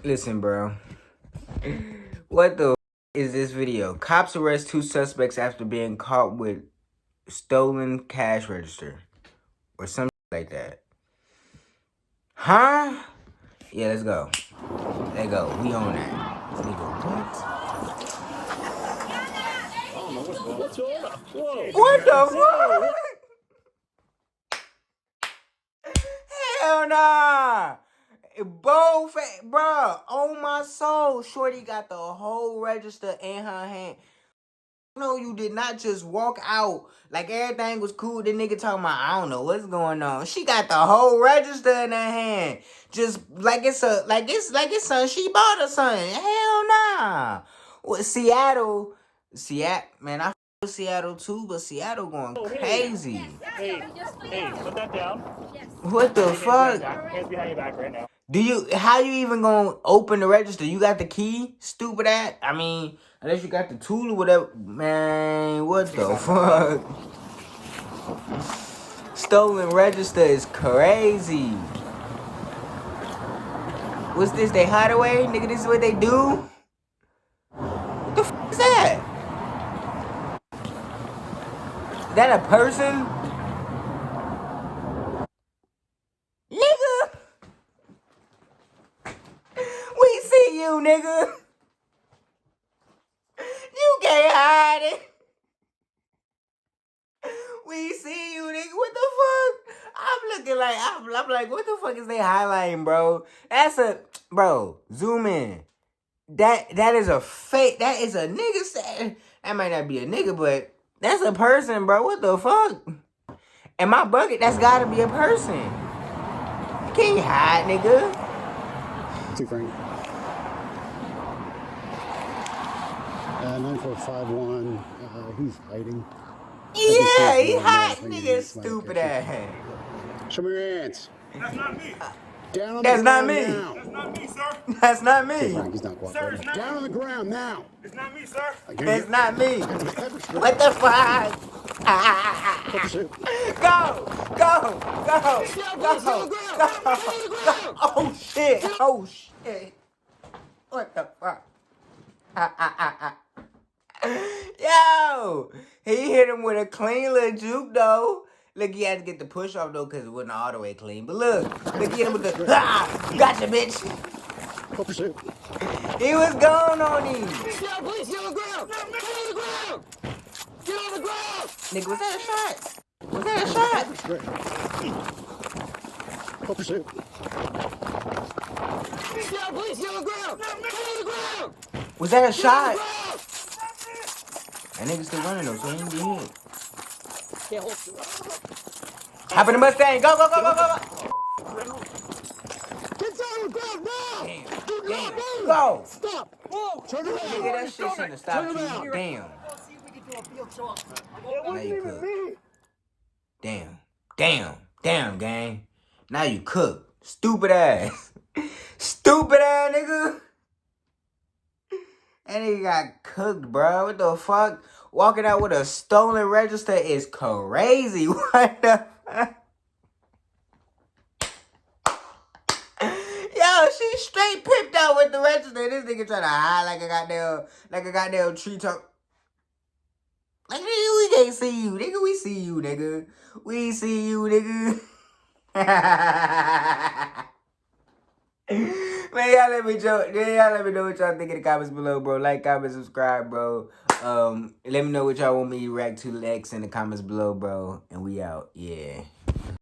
Listen, bro. What the is this video? Cops arrest 2 suspects after being caught with stolen cash register. Or something like that. Huh? Yeah, let's go. Let's go. We on that. Nigga, what? What's going on? Whoa. What the fuck? Hell nah. Bro, on my soul, Shorty got the whole register in her hand. No, you did not just walk out like everything was cool. The nigga talking about, I don't know what's going on. She got the whole register in her hand. Just like it's something she bought or something. Hell nah. Well, Seattle, man, I with Seattle too, but Seattle going crazy. Hey, put that down. What the fuck? Hands behind your back right now. How you even gonna open the register? You got the key? Stupid ass. I mean, unless you got the tool or whatever. Man, what the fuck? Stolen register is crazy. What's this? They hideaway? Nigga, this is what they do? What the fuck is that? Is that a person? Nigga! We see you, nigga! You can't hide it! We see you, nigga. What the fuck? I'm looking like, I'm like, what the fuck is they highlighting, bro? Bro, zoom in. That is a fake, that is a nigga set. That might not be a nigga, but that's a person, bro. What the fuck? And my bucket, that's gotta be a person. You can't hide, nigga. 2 Frank. 9451. He's hiding. Yeah, he hot, nigga. Stupid ass. Show me your hands. That's not me. Down on That's the not ground me. now. That's not me, sir. That's not me. Frank, he's not cooperating. Sir, Down on the ground now. It's not me, sir. It's not me. Pepper spray. What the fuck? Pepper soup. Go! Oh shit! Oh shit! What the fuck? Yo! He hit him with a clean little juke though. Look, he had to get the push off though because it wasn't all the way clean. But look, he hit him with the gotcha, bitch. Pepper soup. He was going on him. Get on the ground. Get on the ground. Get on the ground. Nigga, was that a shot? Was that a shot? Pepper spray. Pepper soup. Get on the ground. Get on the ground. Was that a shot? That nigga still running though, so he ain't get hit. Hop in the Mustang. Go. Get down on the ground now. Damn. Go. Stop. Whoa. Turn around. Nigga, that shit shouldn't have stopped Turn you. around. Damn. See if we can do a field shot. Now you cook. Damn, gang. Now you cook. Stupid ass. Stupid ass nigga. That nigga got cooked, bro. What the fuck? Walking out with a stolen register is crazy. What the fuck? Yo, she straight pipped out with the register. This nigga trying to hide like a goddamn tree top. Like, nigga, we can't see you, nigga. We see you, nigga. We see you, nigga. Man, y'all let me know what y'all think in the comments below, bro. Like, comment, subscribe, bro. Let me know what y'all want me to react to next in the comments below, bro. And we out. Yeah.